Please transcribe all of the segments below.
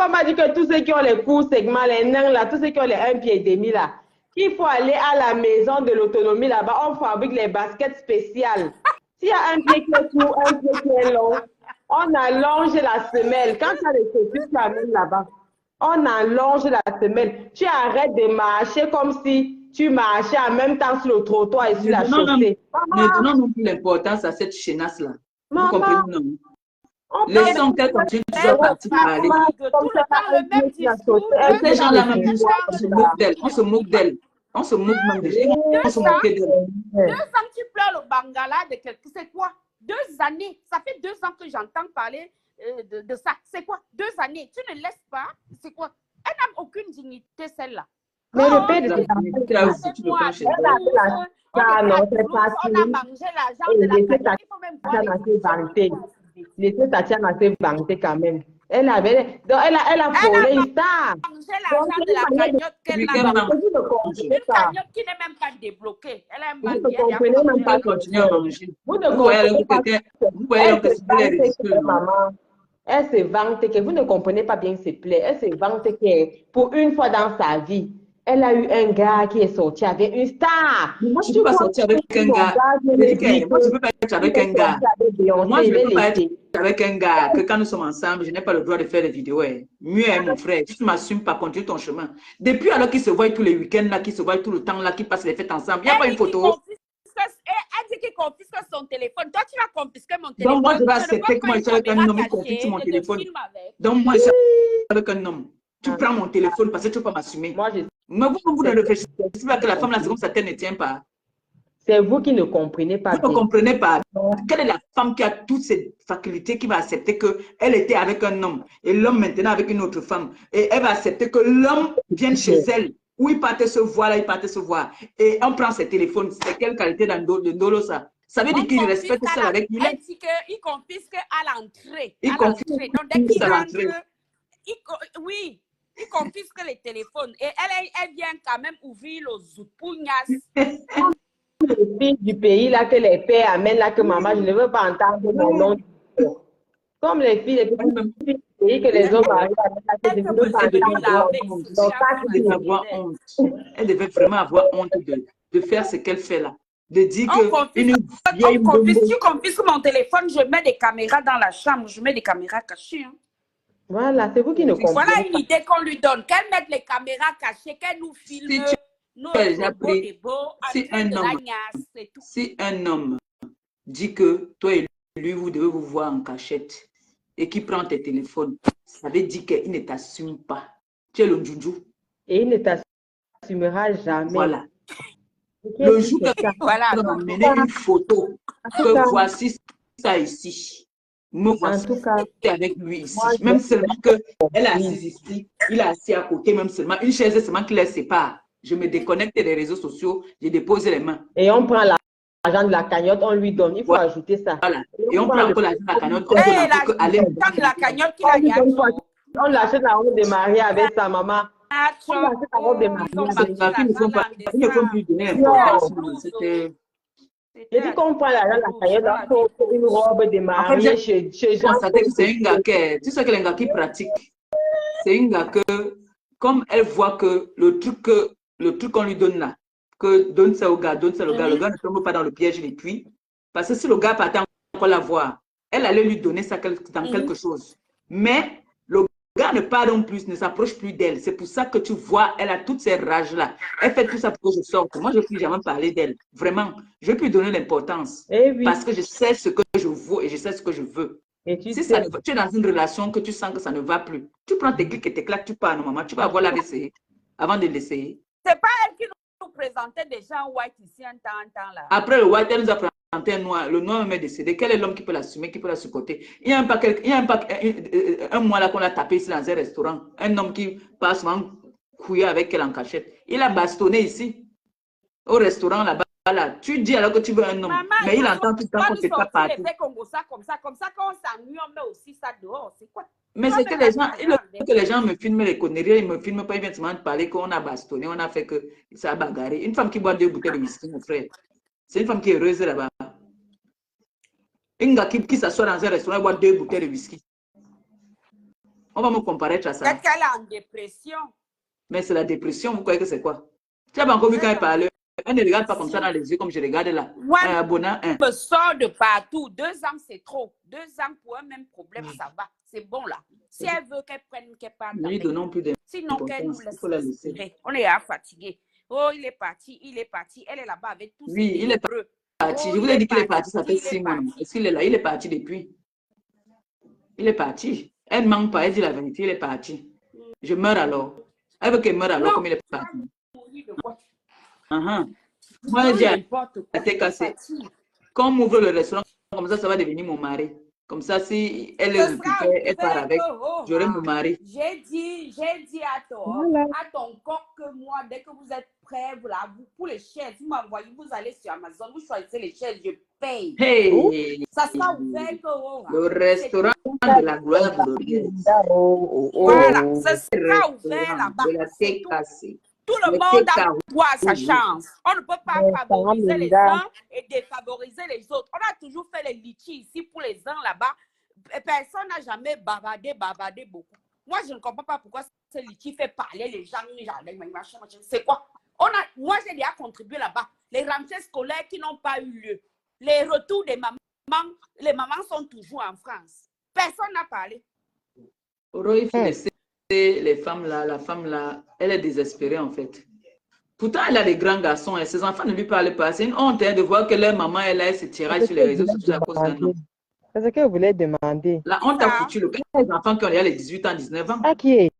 papa m'a dit que tous ceux qui ont les courts segments, les nains là, tous ceux qui ont les 1,5 pied là, qu'il faut aller à la maison de l'autonomie là-bas, on fabrique les baskets spéciales. S'il y a un pied qui est court, un pied qui est long, on allonge la semelle. Quand tu as les chaussures, tu amènes là-bas. On allonge la semelle. Tu arrêtes de marcher comme si tu marchais en même temps sur le trottoir et sur la chaussée. Ne donnons non plus l'importance à cette chenasse-là. Vous comprenez, non? Laissons qu'elle continue toujours à partir parler. Les gens là même, on se moque d'elle. On se moque d'elle. On se moque même d'elle. On se moque d'elle. 2 ans, tu pleures le Bangala de quelque... C'est quoi? 2 années. Ça fait 2 ans que j'entends parler de ça. C'est quoi? 2 années. Tu ne laisses pas. C'est quoi? Elle n'a aucune dignité, celle-là. Mais le père de cette on a mangé l'argent de la cagnotte. Il faut même voir laissez Tatiana se vanter quand même. Elle a volé une star. Mangé l'argent de la cagnotte qu'elle a mangé. Une cagnotte qui n'est même pas débloquée. Elle a vous ne comprenez même pas. Continuer à manger. Vous ne comprenez pas. Maman, elle se vante que vous ne comprenez pas bien ses plaies. Elle se vante que pour une fois dans sa vie, elle a eu un gars qui est sorti avec une star. Moi, je ne peux pas sortir avec un gars. Moi, je ne peux pas être avec un gars. Moi, je ne peux pas être avec un gars que quand nous sommes ensemble, je n'ai pas le droit de faire des vidéos. Mieux est mon frère. Si tu ne m'assumes pas, continue ton chemin. Depuis alors qu'ils se voient tous les week-ends, là, qu'ils se voient tout le temps, là, qu'ils passent les fêtes ensemble, il n'y a pas une photo. Elle dit qu'il confisque son téléphone. Toi, tu vas confisquer mon téléphone. Donc, moi, je vais accepter que moi, je suis avec un homme qui confisque mon téléphone. Donc, moi, je suis avec un homme. Tu prends mon téléphone parce que tu ne peux pas m'assumer. Mais vous ne réfléchissez pas que la femme, là, c'est comme ça, elle ne tient pas. C'est vous qui ne comprenez pas. Vous ne comprenez pas. Quelle est la femme qui a toutes ces facultés qui va accepter qu'elle était avec un homme et l'homme maintenant avec une autre femme? Et elle va accepter que l'homme vienne chez elle. Où il partait se voir, là, il partait se voir. Et on prend ses téléphones. C'est quelle qualité dans le dolo, ça? Ça veut dire qu'il respecte celle avec lui. Elle dit qu'il confisque à l'entrée. Il confisque donc, dès qu'il rentre, oui. Il confisque les téléphones et elle vient quand même ouvrir le zoupouignas. Les filles du pays là que les pères amènent là que maman, je ne veux pas entendre mon nom. Comme les filles du pays que les hommes arrivent à la elle devait vraiment avoir honte de faire ce qu'elle fait là. De dire que tu confisques mon téléphone, je mets des caméras dans la chambre, je mets des caméras cachées. Hein. Voilà, c'est vous qui ne comprenez pas. Voilà une idée qu'on lui donne. Qu'elle mette les caméras cachées, qu'elle nous filme. Si un homme dit que toi et lui, vous devez vous voir en cachette et qu'il prend tes téléphones, ça veut dire qu'il ne t'assume pas. Tu es le joujou. Et il ne t'assumera jamais. Voilà. Le jour qu'il va m'amener une photo, que voici ça ici. Me voici avec lui ici. Même seulement qu'elle est assise ici, il est assis à côté, même seulement une chaise seulement qui les sépare. Je me déconnecte des réseaux sociaux, je dépose les mains. Et on prend l'argent de la cagnotte, on lui donne. Il faut ajouter ça. Voilà. Et on prend encore l'argent de la cagnotte. On donne la cagnotte qu'il a on l'achète la robe de mariée avec sa maman. On l'achète la robe de mariée. Ils ne font plus donner l'information. Je dis qu'on prend l'argent de la cagnotte pour une robe de mariée chez Jean. C'est un gars tu sais que les gars qui pratique, c'est un gars que, comme elle voit que le truc qu'on lui donne là, que donne ça au gars, le gars ne tombe pas dans le piège des puits. Parce que si le gars partait encore la voir, elle allait lui donner ça dans quelque chose. Mais le gars ne pardonne plus, ne s'approche plus d'elle. C'est pour ça que tu vois, elle a toutes ces rages-là. Elle fait tout ça pour que je sorte. Moi, je ne peux jamais parler d'elle. Vraiment, je ne vais plus donner l'importance. Parce que je sais ce que je vaux et je sais ce que je veux. Et si tu es dans une relation que tu sens que ça ne va plus, tu prends tes clics et tes claques, tu pars, non, maman, tu vas avoir l'AVC avant de l'essayer. C'est pas elle qui nous présentait déjà un white ici un temps là. Après le white, elle nous a présenté un noir. Le noir même est décédé. Quel est l'homme qui peut l'assumer, qui peut la supporter? Il y a un mois là qu'on a tapé ici dans un restaurant. Un homme qui passe souvent couillé avec elle en cachette. Il a bastonné ici, au restaurant là-bas. Voilà, tu dis alors que tu veux un homme, maman, mais il entend tout le temps que tu n'es pas parti. Comme ça, quand on s'ennuie, on met aussi ça dehors. C'est quoi? Mais c'est que les gens, que les gens me filment les conneries, ils ne me filment pas, ils viennent seulement parler qu'on a bastonné, on a fait que ça a bagarré. Une femme qui boit 2 bouteilles de whisky, mon frère, c'est une femme qui est heureuse là-bas. Une gars qui s'assoit dans un restaurant et boit 2 bouteilles de whisky. On va me comparer à ça. Peut-être qu'elle est en dépression. Mais c'est la dépression, vous croyez que c'est quoi? Tu as pas encore vu quand elle parle? Elle ne regarde pas comme ça dans les yeux, comme je regarde là. Moi, Abonna, je me sors de partout. 2 ans, c'est trop. 2 ans pour un même problème, ça va. C'est bon là. Si elle veut qu'elle prenne, qu'elle parte. Ne lui donnons plus Sinon, qu'elle nous d'importance. Il faut la laisser. laisse. On est fatigué. Oh, il est parti, il est parti. Elle est là-bas avec tous Oui, il est heureux. parti. Oh, Je vous ai dit qu'il est parti, ça fait il est 6 mois. parti. Est-ce qu'il est là? Il est parti depuis. Il est parti. Elle ne manque pas, elle dit la vérité, il est parti. Je meurs alors. Elle veut qu'elle meure alors Non, comme il est parti. mourir de quoi? Moi, j'ai N'importe quoi. été cassée. Quand on m'ouvre le restaurant, comme ça va devenir mon mari. Comme ça, si elle est occupée, elle part avec. J'aurai mon mari. J'ai dit à ton coq que moi, dès que vous êtes prêts, pour les chaises, vous m'envoyez, vous allez sur Amazon, vous choisissez les chaises, je paye. Hey! Ça sera ouvert que Le restaurant de la gloire glorieuse. Voilà, ça sera ouvert là-bas. De la tête cassée. Tout le monde a droit à sa chance. On ne peut pas favoriser les uns et défavoriser les autres. On a toujours fait les litchis ici pour les uns là-bas. Personne n'a jamais bavardé beaucoup. Moi, je ne comprends pas pourquoi ce litchi fait parler les gens. C'est quoi? Moi, j'ai déjà contribué là-bas. Les rentrées scolaires qui n'ont pas eu lieu. Les retours des mamans. Les mamans sont toujours en France. Personne n'a parlé. Il faut laisser les femmes là, la femme là, elle est désespérée en fait. Pourtant, elle a des grands garçons et ses enfants ne lui parlent pas. C'est une honte de voir que leur maman est là, elle se tirage sur les réseaux sociaux à cause d'un homme. C'est ce que vous voulez demander. La honte a foutu le cas. Les enfants qui ont les 18 ans, 19 ans. À qui est?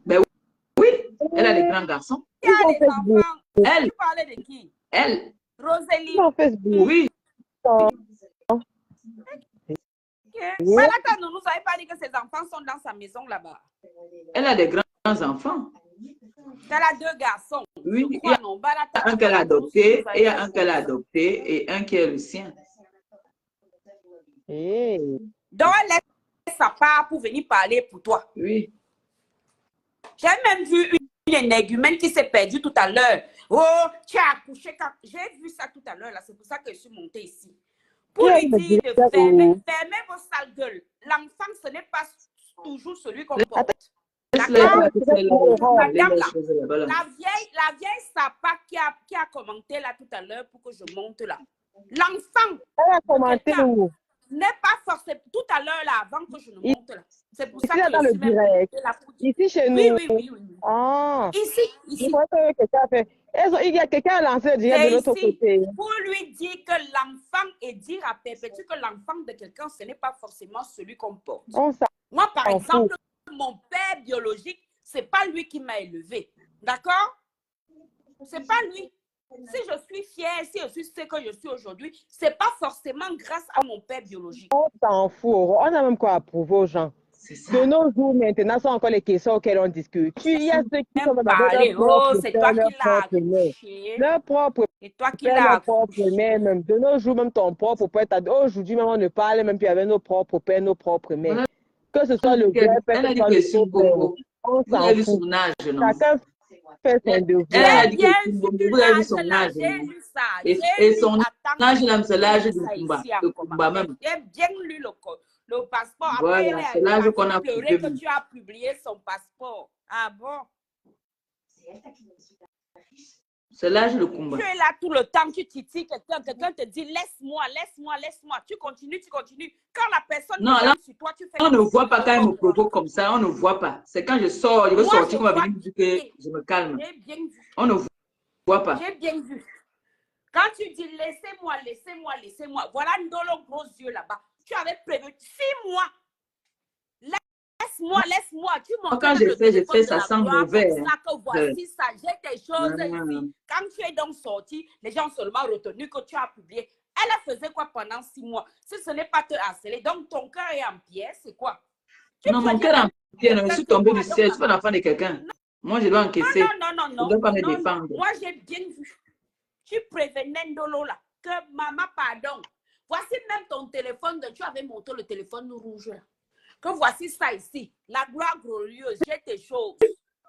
Ben oui, elle a des grands garçons. Qui a des enfants? Elle. Tu parlais de qui? Elle. Rosélie. Sur Facebook. Oui. Malata ne nous avait pas dit que ses enfants sont dans sa maison là-bas. Elle a des grands enfants. Elle a 2 garçons. Oui, il y a un qu'elle a adopté, et il y a un qu'elle a adopté et un qui est le sien. Hey. Donc, elle laisse sa part pour venir parler pour toi. Oui. J'ai même vu une énergumène qui s'est perdue tout à l'heure. Oh, tu as accouché. J'ai vu ça tout à l'heure, là. C'est pour ça que je suis montée ici. Pour lui dire de fermer vos sales gueules. L'enfant, ce n'est pas toujours celui qu'on porte. D'accord? Madame, la vieille sapa qui a commenté là tout à l'heure pour que je monte là. L'enfant. Elle a commenté où? N'est pas forcément tout à l'heure là avant que je ne monte là. C'est pour ça que dans je le suis même direct. là. Ici chez nous. Oui. Ah. Ici. Je crois que quelqu'un a fait. Il y a quelqu'un a lancé le direct de l'autre côté. Pour lui dire que l'enfant et dire à perpétuer que l'enfant de quelqu'un, ce n'est pas forcément celui qu'on porte. Moi, par exemple, mon père biologique, c'est pas lui qui m'a élevé. D'accord? C'est pas lui. Si je suis fière, si je suis ce que je suis aujourd'hui, c'est pas forcément grâce à mon père biologique. On s'en fout. On a même quoi à prouver aux gens. De nos jours, maintenant, ce sont encore les questions auxquelles on discute. Il y a ceux qui sont c'est toi qui l'as accouché. Leur propre et toi qui l'as accouché. Même. De nos jours, même ton propre père. Aujourd'hui, même on ne parle même plus avec nos propres pères, nos propres mères. Que ce soit le grand père, que ce soit le beau-père. On s'en fout. Son âge, chacun fait son devoir. Elle a dit que vous avez vu son âge. Et son âge, c'est l'âge du combat. Le combat même. J'ai bien lu le passeport. Après, Voilà, c'est l'âge qu'on a pleuré que tu as publié son passeport. Ah bon? C'est l'âge de combat. Tu es là tout le temps, tu titilles quelqu'un te dit laisse-moi. Tu continues. Quand la personne regarde sur toi, tu fais. On ne voit pas quand elle me provoque comme ça, on ne voit pas. C'est quand je sors, je veux sortir, on va venir me dire que je me calme. J'ai bien vu. On ne voit pas. J'ai bien vu. Quand tu dis laissez-moi, voilà Ndolo gros yeux là-bas. Tu avais prévu 6 mois. Laisse-moi. Tu m'en quand je fais, ça sent mauvais. Voici ça, j'ai des choses ici. Quand tu es donc sorti, les gens ont seulement retenu que tu as publié. Elle faisait quoi pendant 6 mois? Si ce n'est pas te harceler, donc ton cœur est en pierre, c'est quoi? Non, mon cœur est en pierre. Je suis tombée du ciel. Je suis pas l'enfant de quelqu'un. Moi, je dois encaisser. Non. Je dois pas me défendre. Moi, j'ai bien vu. Tu prévenais Ndolo là que maman, pardon. Voici même ton téléphone. Tu avais monté le téléphone rouge là. Que voici ça ici. La gloire glorieuse. J'ai tes choses.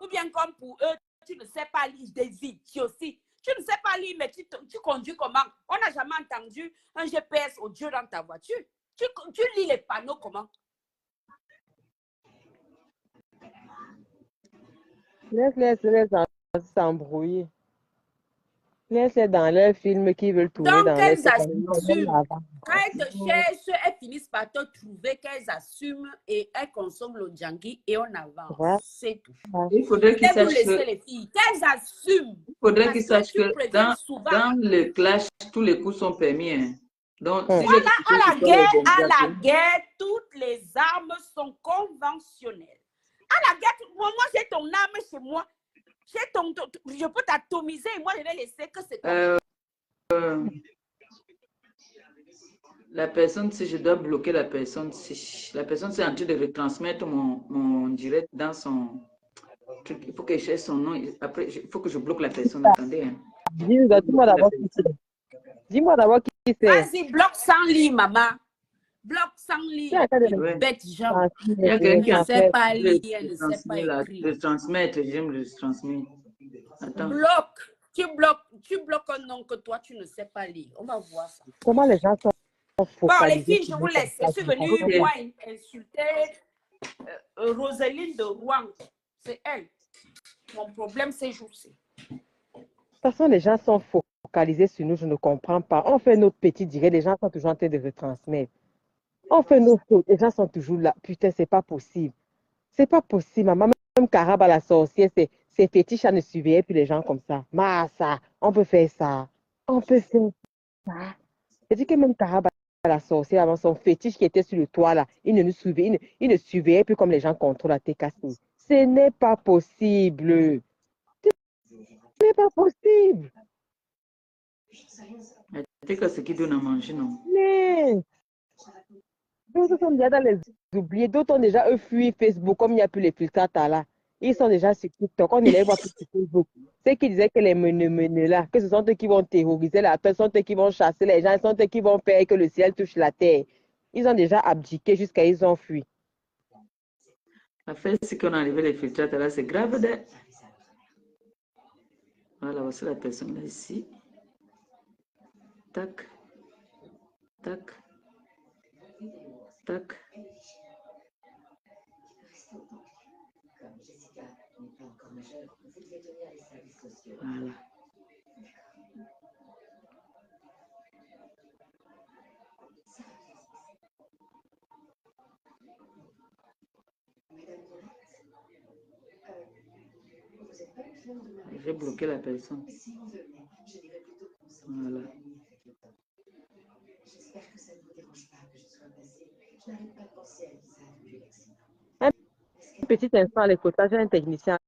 Ou bien comme pour eux, tu ne sais pas lire des vies aussi. Tu ne sais pas lire, mais tu conduis comment? On n'a jamais entendu un GPS audio dans ta voiture. Tu lis les panneaux comment? Laisse-les s'embrouiller. Laisse-les dans leur film qui veulent tourner Donc, dans leur elles tête. assument. Quand elles te cherchent, elles finissent par te trouver qu'elles assument et elles consomment le junkie et on avance. Ouais. C'est tout. Il faudrait qu'ils Et vous sachent laissez que, les filles, qu'elles assument. il faudrait Parce qu'ils que sachent tu que préviens souvent. dans le clash, tous les coups sont permis. Hein. Donc, si Voilà, j'ai quelque chose à la guerre, toutes les armes sont conventionnelles. À la guerre, moi j'ai ton arme chez moi. Je peux t'atomiser et moi je vais laisser que c'est toi. La personne, si je dois bloquer la personne, si la personne c'est en train de retransmettre mon direct dans son truc, il faut que je cherche son nom. Après, il faut que je bloque la personne. Attendez. Hein. Dis-moi d'abord qui c'est. Dis-moi d'abord qui c'est. Vas-y, bloque sans lit, maman. Bloque sans lit. Ouais. Bête gens. Il y a quelqu'un qui Elle a ne sait pas lire, elle ne sait pas là, écrire. de transmettre, j'aime le transmettre. Attends. Bloque. Tu bloques un nom que toi, tu ne sais pas lire. On va voir ça. Comment les gens sont Bon, les focalisés filles, je vous laisse. Je suis venue, moi, insulter Roseline de Rouen. C'est elle. Mon problème, c'est jours-ci. De toute façon, les gens sont focalisés sur nous, je ne comprends pas. On fait notre petit direct, les gens sont toujours en train de retransmettre. On fait nos fautes, les gens sont toujours là. Putain, c'est pas possible. C'est pas possible, maman. Même Caraba la sorcière, c'est fétiche à ne surveiller plus les gens comme ça. Ça, on peut faire ça. On peut faire ça. C'est dit que même Caraba la sorcière, avant son fétiche qui était sur le toit là, il ne surveillait plus comme les gens contrôlent la TKC. Ce n'est pas possible. Ce n'est pas possible. C'est ce qui donne à manger, non? Mais d'autres sont déjà dans les oubliés, d'autres ont déjà fui Facebook, comme il n'y a plus les filtres là. Ils sont déjà sur TikTok, on ne les voit plus sur Facebook. Ceux qui disaient que les menus là, que ce sont eux qui vont terroriser la personne, ce sont eux qui vont chasser les gens, ce sont eux qui vont faire que le ciel touche la terre. Ils ont déjà abdiqué jusqu'à ils ont fui. La fait, c'est qu'on a enlevé les filtres là, c'est grave. Voilà, voici la personne là ici. Tac. Tac. Tac. Voilà. Je vais bloquer la personne. Voilà. Un petit instant à l'écoute, j'ai un technicien